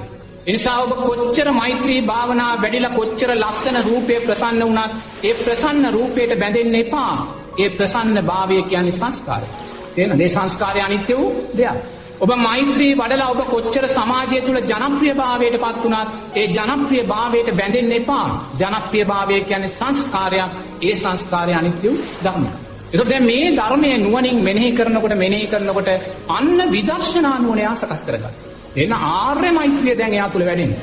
එනිසා ඔබ කොච්චර මෛත්‍රී භාවනා වැඩිලා කොච්චර ලස්සන රූපේ ප්‍රසන්න වුණත් ඒ ප්‍රසන්න රූපයට බැඳෙන්න එපා. ඒ ප්‍රසන්න භාවය කියන්නේ සංස්කාරය. තේරෙනවද? ඒ සංස්කාරය අනිත්‍ය වූ දෙයක්. ඔබ මෛත්‍රී වඩලා ඔබ කොච්චර සමාජය තුල ජනප්‍රිය භාවයට පත් වුණත් ඒ ජනප්‍රිය භාවයට බැඳෙන්න එපා. ජනප්‍රිය භාවය කියන්නේ සංස්කාරයක්. ඒ සංස්කාරය අනිත්‍ය වූ ධර්මයක්. ඒකෝ දැන් මේ ධර්මයේ නුවණින් මෙනෙහි කරනකොට අන්න විදර්ශනා නුවණ යා සකස් කරගන්න. එන ආර්ය මෛත්‍රිය දැන් එයා තුල වැඩෙන්නේ.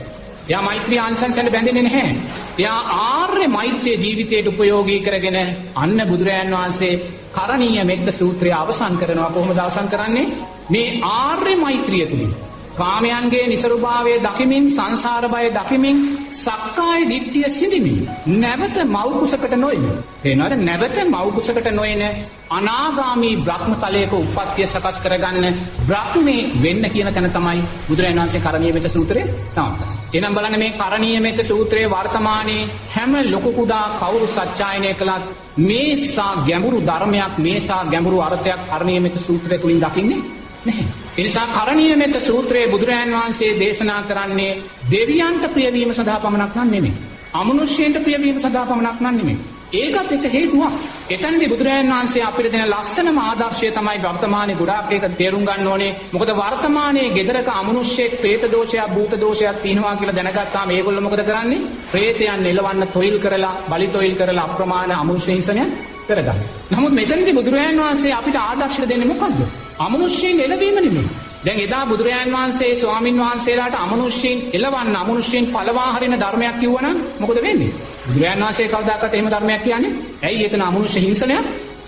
එයා මෛත්‍රී ආනිසංසෙන් බැඳෙන්නේ නැහැ. එයා ආර්ය මෛත්‍රිය ජීවිතයට උපයෝගී කරගෙන අන්න බුදුරජාන් වහන්සේ කරණීය මෙත්ත සූත්‍රය අවසන් කරනවා. කොහොමද අවසන් කරන්නේ? මේ ආර්ය මෛත්‍රිය තුලින් කාමයන්ගේ නිසරුභාවය දකිමින් සංසාර බය දකිමින් සක්කාය දිට්ඨිය සිඳිමින් නැවත මව්කුසකට නොයන. එනවාද නැවත මව්කුසකට නොයන අනාගාමී බ්‍රහ්මතලයක උප්පත්තිය සකස් කරගන්න බ්‍රහ්මේ වෙන්න කියන තැන තමයි බුදුරජාණන් වහන්සේ කරණීය මෙත්ත සූත්‍රයේ තවන්නේ. එනම් බලන්න මේ කරණීය මෙත්ත සූත්‍රයේ වර්තමානයේ හැම ලොකු කුඩා කවුරු සත්‍යයනය කළත් මේසා ගැඹුරු ධර්මයක් මේසා ගැඹුරු අර්ථයක් කරණීය මෙත්ත සූත්‍රය තුලින් දකින්නේ නැහැ. ඒ නිසා කරණීය මෙත්ත සූත්‍රයේ බුදුරජාණන් වහන්සේ දේශනා කරන්නේ දෙවියන්ට ප්‍රියවීම සඳහා පමණක් නෙමෙයි. අමනුෂ්‍යයන්ට ප්‍රියවීම සඳහා පමණක් නෙමෙයි. ඒකත් එක හේතුවක්. එතනදී බුදුරජාණන් වහන්සේ අපිට දෙන ලස්සනම ආදර්ශය තමයි වර්තමානයේ ගොඩාක් ඒක තේරුම් ගන්න ඕනේ. මොකද වර්තමානයේ ගෙදරක අමනුෂ්‍යෙක් പ്രേත දෝෂයක් භූත දෝෂයක් තියෙනවා කියලා දැනගත්තාම මේගොල්ලෝ මොකද කරන්නේ? പ്രേතයන් එලවන්න තොইল කරලා බලි තොইল කරලා අප්‍රමාණ අමනුෂ්‍ය හිංසනය කරගන්න. නමුත් මෙතනදී බුදුරජාණන් වහන්සේ අපිට ආදර්ශ දෙන්නේ මොකද්ද? අමනුෂ්‍යයන් එළවීම නෙමෙයි. දැන් එදා බුදුරජාණන් වහන්සේ ස්වාමින් වහන්සේලාට අමනුෂ්‍යයන් එළවන්න අමනුෂ්‍යයන් පළවා හරින ධර්මයක් කිව්වනම් මොකද වෙන්නේ? බුදුරජාණන් වහන්සේ කවදාකවත් එහෙම ධර්මයක් කියන්නේ? ඇයි එතන අමනුෂ්‍ය හිංසනයක්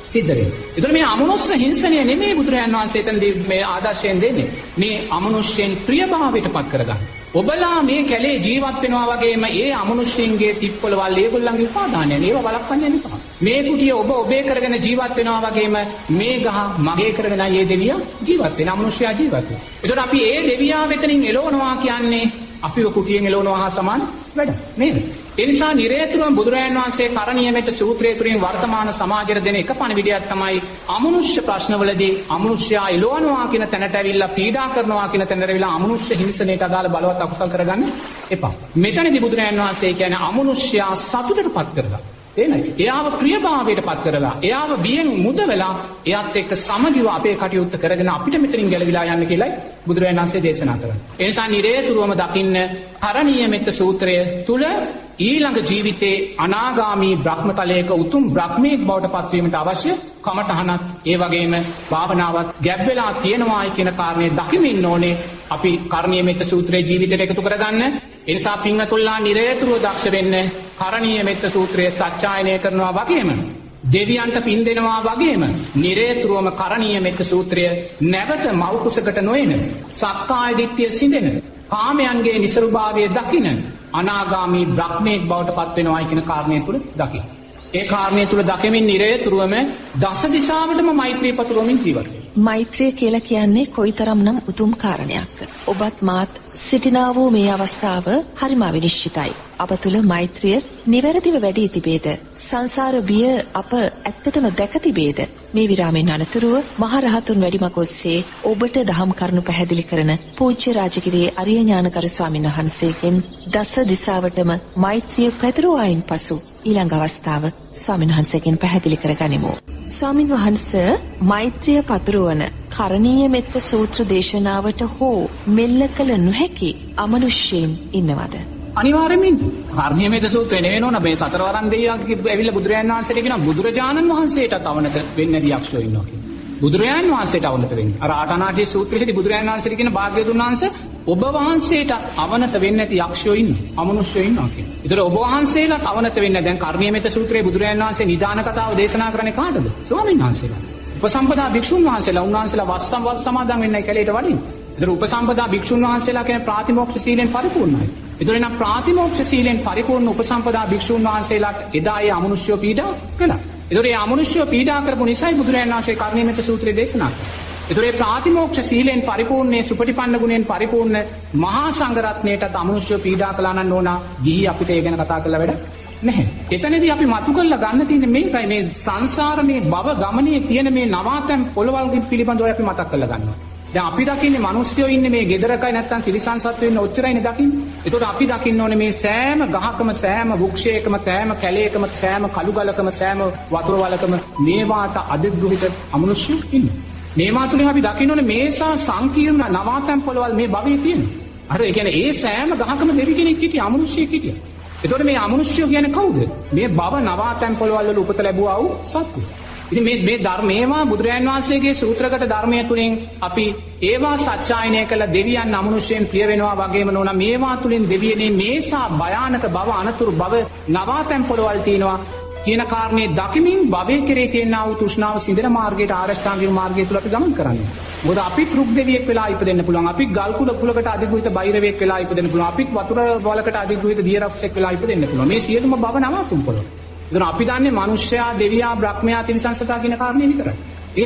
සිද්ධ වෙන්නේ? ඒතර මේ අමනුෂ්‍ය හිංසනය නෙමෙයි බුදුරජාණන් වහන්සේ එතනදී මේ ආදර්ශයෙන් දෙන්නේ. මේ අමනුෂ්‍යයන් ප්‍රියභාවයට පත් කරගන්න. ඔබලා මේ කැලේ ජීවත් වෙනවා වගේම ඒ අමනුෂ්‍යයන්ගේ තිප්පොළවල් ඒගොල්ලන්ගේ උපාදානයන් ඒවා වළක්වන්න යන්න එපා. මේ කුටිය ඔබ ඔබේ කරගෙන ජීවත් වෙනවා වගේම මේ ගහ මගේ කරගෙන ඒ දෙවියා ජීවත් වෙන අමනුෂ්‍යයා ජීවත් වෙනවා. ඒතකොට අපි ඒ දෙවියා වෙතනින් එළවනවා කියන්නේ අපිව කුටියෙන් එළවනවා හා සමාන වැඩ නේද? ඒ නිසා නිරේතුරුවම බුදුරජාණන් වහන්සේ කරණීය මෙත්ත සූත්‍රය තුළින් වර්තමාන සමාජයට දෙන එක පණිවිඩයක් තමයි අමනුෂ්‍ය ප්‍රශ්නවලදී අමනුෂ්‍යයා එළවනවා කියන තැනට ඇවිල්ලා පීඩා කරනවා කියන තැනට ඇවිල්ලා අමනුෂ්‍ය හිංසනයට අදාළ බලවත් අකුසල් කරගන්න එපා. මෙතනදී බුදුරජාණන් වහන්සේ කියන්නේ අමනුෂ්‍යයා සතුටටපත් කරලා එනයි. එයාව ප්‍රියභාවයට පත් කරලා එයාව බියෙන් මුදවලා එයාත් එක්ක සමගිව අපේ කටයුත්ත කරගෙන අපිට මෙතනින් ගැලවිලා යන්න කියලායි බුදුරජාණන් වහන්සේ දේශනා කරන්නේ. ඒ නිසා නිරේතුරුවම දකින්න කරණීය මෙත්ත සූත්‍රය තුල ඊළඟ ජීවිතේ අනාගාමී බ්‍රහ්මතලයක උතුම් බ්‍රහ්මීක් බවට පත්වීමට අවශ්‍ය කමඨහනක් ඒ වගේම භාවනාවක් ගැබ් වෙලා තියෙනවායි කියන කාරණේ දකිමින් ඕනේ අපි කරණීය මෙත්ත සූත්‍රයේ ජීවිතයට එකතු කරගන්න. ඒ නිසා පින්වතුන්ලා නිරේතුරුව දක්ෂ වෙන්න කරණීය මෙත්ත සූත්‍රයේ සත්‍යයනය කරනවා වගේම දෙවියන්ට පින් දෙනවා වගේම නිරේතුරුවම කරණීය මෙත්ත සූත්‍රය නැවත මෞකුසකට නොයන සක්කාය දිට්ඨිය සිඳෙන කාමයන්ගේ නිසරුභාවය දකින අනාගාමී බ්‍රහ්මීක් බවට පත් වෙනවායි කියන කාරණය තුල දකින්න. ඒ කාරණය තුල දකිමින් නිරේතුරුවම දස දිශාවටම මෛත්‍රී පතුරවමින් ජීවත් වෙන්න. මෛත්‍රිය කියලා කියන්නේ කොයිතරම්නම් උතුම් කාරණයක්. ඔබත් මාත් සිටිනා වූ මේ අවස්ථාව හරිම විනිශ්චිතයි. අප තුළ මෛත්‍රිය නිවැරදිව වැඩි තිබේද? සංසාර බිය අප ඇත්තටම දැක තිබේද? මේ විරාමෙන් අනතුරුව මහරහතුන් වැඩිමග ඔස්සේ ඔබට දහම් කරුණු පැහැදිලි කරන පූජ්‍ය රාජගිරියේ අරිය ඥානකර ස්වාමීන් වහන්සේගෙන් දස දිසාවටම මෛත්‍රිය පැතිරුවායින් පසු ඊළඟ අවස්ථාව ස්වාමීන් වහන්සේගෙන් පැහැදිලි කරගනිමු. ස්වාමීන් වහන්සේ මෛත්‍රිය පතුරවන කරණීය මෙත්ත සූත්‍ර දේශනාවට හෝ මෙල්ල කළ නොහැකි අමනුෂ්‍යයන් ඉන්නවද? අනිවාර්යයෙන්ම කරණීය මෙත්ත සූත්‍රය නෙවෙනෝන මේ සතරවරන් දෙවියන් ඇවිල්ලා බුදුරජාණන් වහන්සේට කියනවා බුදුරජාණන් වහන්සේටත් අවනත වෙන්නේ නැති යක්ෂයෝ ඉන්නවා කියලා. බුදුරජාණන් වහන්සේට අවනත වෙන්නේ. අර ආටානාටි සූත්‍රයේදී බුදුරජාණන් වහන්සේට කියන භාග්‍යවතුන් වහන්සේ ඔබ වහන්සේට අවනත වෙන්නේ නැති යක්ෂයෝ ඉන්නවා. අමනුෂ්‍යයෝ ඉන්නවා කියලා. ඒතර ඔබ වහන්සේලාට අවනත වෙන්නේ දැන් කරණීය මෙත්ත සූත්‍රයේ බුදුරජාණන් වහන්සේ නිදාන කතාව දේශනා කරන්නේ කාටද? ස්වාමීන් වහන්සේලා. උපසම්පදා භික්ෂුන් වහන්සේලා උන්වහන්සේලා වස් සමාදන් වෙන්නයි කැලේට වඩින්න. ඒතර උපසම්පදා භික්ෂුන් වහන්සේලා කියන්නේ ප්‍රාතිමෝක්ෂ සීලෙන් පරිපූර්ණයි. ඒතර එනම් ප්‍රාතිමෝක්ෂ සීලෙන් පරිපූර්ණ උපසම්පදා භික්ෂුන් වහන්සේලාට එදා ඒ අමනුෂ්‍යෝ පීඩා කළා. ඒතර ඒ අමනුෂ්‍යෝ පීඩා කරපු නිසායි බුදුරජාණන් වහන්සේ කරණීය මෙත්ත සූත්‍රය දේශනා කළේ. ඒතර ඒ ප්‍රාතිමෝක්ෂ සීලෙන් පරිපූර්ණේ සුපටිපන්න ගුණෙන් පරිපූර්ණ මහා සංඝරත්නයටත් අමනුෂ්‍යෝ පීඩා කළා නම් ඕනා ගිහි අපිට ඒ ගැන කතා කරලා වැඩක් නැහැ. එතනදී අපි මතු කරලා ගන්න තියෙන්නේ මේකයි මේ සංසාරමේ භව ගමනේ තියෙන මේ නවාතැන් පොළවල් පිළිබඳව අපි මතක් කරලා ගන්නවා. දැන් අපි දකින්නේ මිනිස්සුયો ඉන්නේ මේ ගෙදරකයි නැත්තම් තිරිසන් සත්ත්වෝ ඉන්න ඔච්චරයිනේ දකින්නේ. ඒතකොට අපි දකින්න ඕනේ මේ සෑම ගහකම සෑම වෘක්ෂයකම සෑම කැලේකම සෑම කළු ගලකම සෑම වතුර වලකම මේවාට අධිග්‍රහිත අමනුෂ්‍යයෝ ඉන්නේ. මේවා තුලින් අපි දකින්න ඕනේ මේසා සංකීර්ණ නවාතැන් පොළවල් මේ භවයේ තියෙනවා. අර ඒ කියන්නේ ඒ සෑම ගහකම දෙවි කෙනෙක් හිටියා අමනුෂ්‍යයෙක් හිටියා. එතකොට මේ අමනුෂ්‍යයෝ කියන්නේ කවුද? මේ භව නවාතැන් පොළවල් වල උපත ලැබුවා වූ සත්ත්වෝ. ඉතින් මේ ධර්මේවා බුදුරජාන් වහන්සේගේ සූත්‍රගත ධර්මයේ තුලින් අපි ඒවා සත්‍යයනය කළ දෙවියන් අමනුෂ්‍යයන් ප්‍රිය වෙනවා වගේම නෝනා මේවා තුලින් දෙවියනේ මේසා භයානක භව අනතුරු භව නවාතැන් පොළවල් තියෙනවා කියන කාරණේ දකිමින් භවයේ කෙරේ තියෙනා වූ තෘෂ්ණාව සිඳන මාර්ගයට ආරෂ්ඨාංගික මාර්ගය තුල අපි ගමන් කරන්නේ. මොකද අපිත් රුක් දෙවියෙක් වෙලා ඉපදෙන්න පුළුවන්. අපිත් ගල් කුලකට අධිග්‍රහිත බයිරවෙක් වෙලා ඉපදෙන්න පුළුවන්. අපිත් වතුර වලකට අධිග්‍රහිත දියරක්ෂෙක් වෙලා ඉපදෙන්න පුළුවන්. මේ සියලුම භව නවාතුම් පොළොව. ඒතන අපි දන්නේ මිනිස්සයා, දෙවියා, බ්‍රහ්මයා, තිරිසන්සතා කියන කාරණේ විතරයි.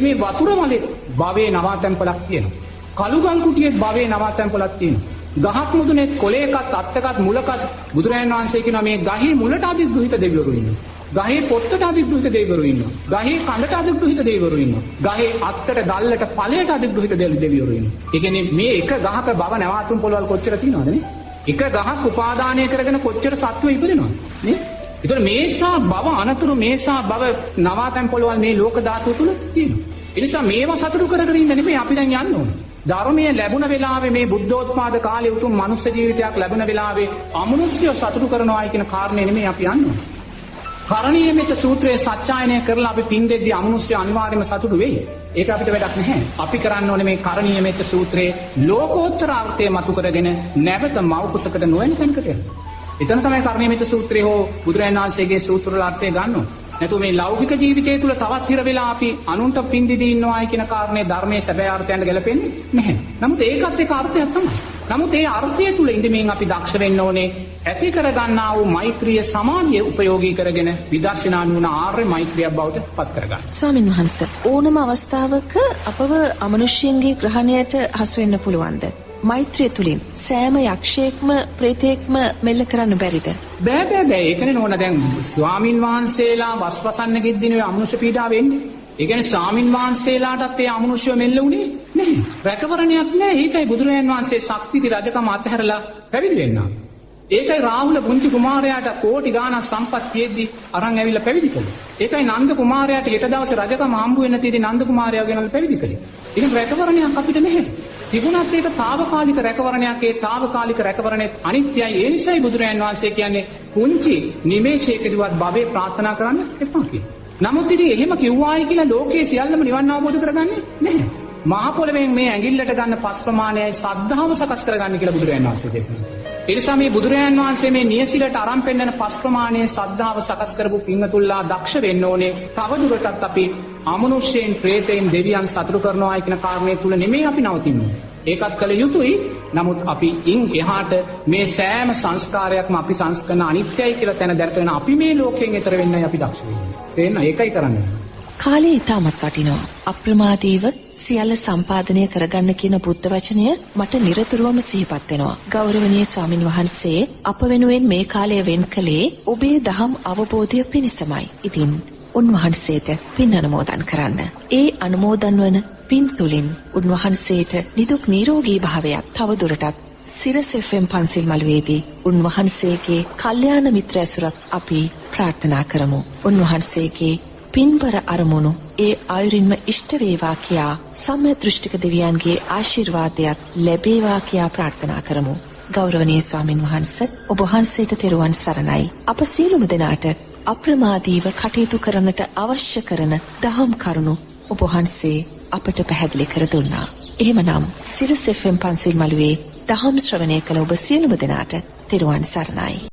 මේ වතුර වලේ භවයේ නවාතැන් පොළක් තියෙනවා. කළු ගල් කුටියේ භවයේ නවාතැන් පොළක් තියෙනවා. ගහක් මුදුනේ කොළයකත් අත්තකත් මුලකත් බුදුරජාණන් වහන්සේ කියනවා මේ ගහේ මුලට අධිග්‍රහිත දෙවිවරු ඉන්නවා. ගහේ පොත්තට අධිග්‍රහිත දෙවිවරු ඉන්නවා. ගහේ කඳට අධිග්‍රහිත දෙවිවරු ඉන්නවා. ගහේ අත්තට ගල්ලට ඵලයට අධිග්‍රහිත දෙවිවරු ඉන්නවා. ඒ කියන්නේ මේ එක ගහක භව නවාතුම් පොළවල් කොච්චර තියෙනවද නේ? එක ගහක් උපාදානය කරගෙන කොච්චර සත්ව ඉපදෙනවද නේ? ඒතර මේසා භව අනතුරු මේසා භව නවාතැන් පොළවල් මේ ලෝක ධාතුව තුල තියෙනවා. ඒ නිසා මේවා සතුටු කර කර ඉන්න නෙමෙයි අපි දැන් යන්න ඕනේ. ධර්මයේ ලැබුණ වෙලාවේ මේ බුද්ධෝත්පාද කාලයේ උතුම් මනුස්ස ජීවිතයක් ලැබුණ වෙලාවේ අමනුෂ්‍යව සතුටු කරනවායි කියන කාරණේ නෙමෙයි අපි යන්න ඕනේ. කරණීය මෙත්ත සූත්‍රයේ සත්‍යයනය කරලා අපි පින් දෙද්දී අමනුෂ්‍ය අනිවාර්යයෙන්ම සතුටු වෙයි. ඒක අපිට වැඩක් නැහැ. අපි කරන්න ඕනේ මේ කරණීය මෙත්ත සූත්‍රයේ ලෝකෝත්තර අර්ථය මතු කරගෙන නැවත මෞකසකට නොයන තැනකට යන්න. එතන තමයි කරණීය මෙත්ත සූත්‍රය හෝ බුදුරජාණන් වහන්සේගේ සූත්‍රවල අර්ථය ගන්න ඕනේ. නැතු මේ ලෞකික ජීවිතය තුළ තවත් හිර වෙලා අපි අනුන්ට පින් දීදී ඉන්නවායි කියන කාරණේ ධර්මයේ සැබෑ අර්ථයෙන් ගැලපෙන්නේ නැහැ. නමුත් ඒකත් එක අර්ථයක් තමයි. නමුත් ඒ අර්ථය තුළ ඉඳමින් අපි දක්ෂ වෙන්න ඕනේ ඇති කරගන්නා වූ මෛත්‍රිය සමාධිය උපයෝගී කරගෙන විදර්ශනා නුවණ ආර්ය මෛත්‍රියක් බවට පත් කරගන්න. ස්වාමින් වහන්සේ ඕනම අවස්ථාවක අපව අමනුෂ්‍යයන්ගේ ග්‍රහණයට හසු වෙන්න පුළුවන්ද? මෛත්‍රිය තුලින් සෑම යක්ෂයෙක්ම ප්‍රේතයෙක්ම මෙල්ල කරන්න බැරිද? බෑ. ඒකනේ නෝන දැන් ස්වාමින් වහන්සේලා වස්වසන්න ගෙද්දිනේ අමනුෂ්‍ය පීඩාව වෙන්නේ. ඒ කියන්නේ ස්වාමින් වහන්සේලාටත් ඒ අමනුෂ්‍යව මෙල්ල උනේ නැහැ. රැකවරණයක් නැහැ. ඒකයි බුදුරජාන් වහන්සේ ශක්තිති රජකම අත්හැරලා පැවිදි වෙන්නා. ඒකයි රාහුල පුංචි කුමාරයාට කෝටි ගාණක් සම්පත් තියෙද්දි අරන් ඇවිල්ලා පැවිදි කළේ. ඒකයි නන්ද කුමාරයාට හෙට දවසේ රජකම හම්බ වෙන්න තියෙදි නන්ද කුමාරයාව ගෙනල්ලා පැවිදි කළේ. ඒක රැකවරණයක් අපිට නැහැ. තිබුණත් ඒක తాවකාලික රැකවරණයක්. ඒ తాවකාලික රැකවරණෙත් අනිත්‍යයි. ඒ නිසායි බුදුරජාන් වහන්සේ කියන්නේ පුංචි නිමේෂයකදීවත් භවයේ ප්‍රාර්ථනා කරන්න එපා කියලා. නමුත් ඉතින් එහෙම කිව්වායි කියලා ලෝකයේ සියල්ලම නිවන් අවබෝධ කරගන්නේ නැහැ. මහ පොළවෙන් මේ ඇඟිල්ලට ගන්න පස් ප්‍රමාණයයි සද්ධාව සකස් කරගන්න කියලා බුදුරජාණන් වහන්සේ දේශනා කළා. ඒ නිසා මේ බුදුරජාණන් වහන්සේ මේ නියසිලට අරන් පෙන්නන පස් ප්‍රමාණයේ සද්ධාව සකස් කරපු පින්තුල්ලා දක්ෂ වෙන්න ඕනේ. තවදුරටත් අපි අමනුෂ්‍යයන්, ප්‍රේතයන්, දෙවියන් සතුටු කරනවා කියන කාරණේ තුල නෙමෙයි අපි නවතින්නේ. ඒකත් කළ යුතුයි. නමුත් අපි එහාට මේ සෑම සංස්කාරයක්ම අපි සංස්කරන අනිත්‍යයි කියලා තැන දැනගෙන අපි මේ ලෝකයෙන් එතර වෙන්නයි අපි දක්ෂ වෙන්නේ. තේන්න ඒකයි කරන්නේ. කාලේ ඉතාමත් වටිනවා. අප්‍රමාදීව සියල්ල සම්පාදනය කරගන්න කියන බුද්ධ වචනය මට නිරතුරුවම සිහිපත් වෙනවා. ගෞරවනීය ස්වාමින් වහන්සේ අප වෙනුවෙන් මේ කාලය වෙන් කළේ ඔබේ දහම් අවබෝධය පිණිසමයි. ඉතින් උන්වහන්සේට පින් අනුමෝදන් කරන්න. ඒ අනුමෝදන් වන පින් තුලින් උන්වහන්සේට නිදුක් නිරෝගී භාවයක් තවදුරටත් සිරස FM පන්සිල් මළුවේදී උන්වහන්සේගේ කල්යාණ මිත්‍ර ඇසුරත් අපි ප්‍රාර්ථනා කරමු. උන්වහන්සේගේ පින්බර අරමුණු ඒ ආයුරින්ම ඉෂ්ට වේවා කියා සම්‍යක් දෘෂ්ටික දෙවියන්ගේ ආශිර්වාදයක් ලැබේවා කියා ප්‍රාර්ථනා කරමු. ගෞරවනීය ස්වාමින් වහන්සේ ඔබ වහන්සේට තෙරුවන් සරණයි. අප සියලුම දෙනාට අප්‍රමාදීව කටයුතු කරන්නට අවශ්‍ය කරන දහම් කරුණු ඔබ වහන්සේ අපට පැහැදිලි කර දුන්නා. එහෙමනම් සිරස FM පන්සිල් මළුවේ දහම් ශ්‍රවණය කළ ඔබ සියලුම දෙනාට තෙරුවන් සරණයි.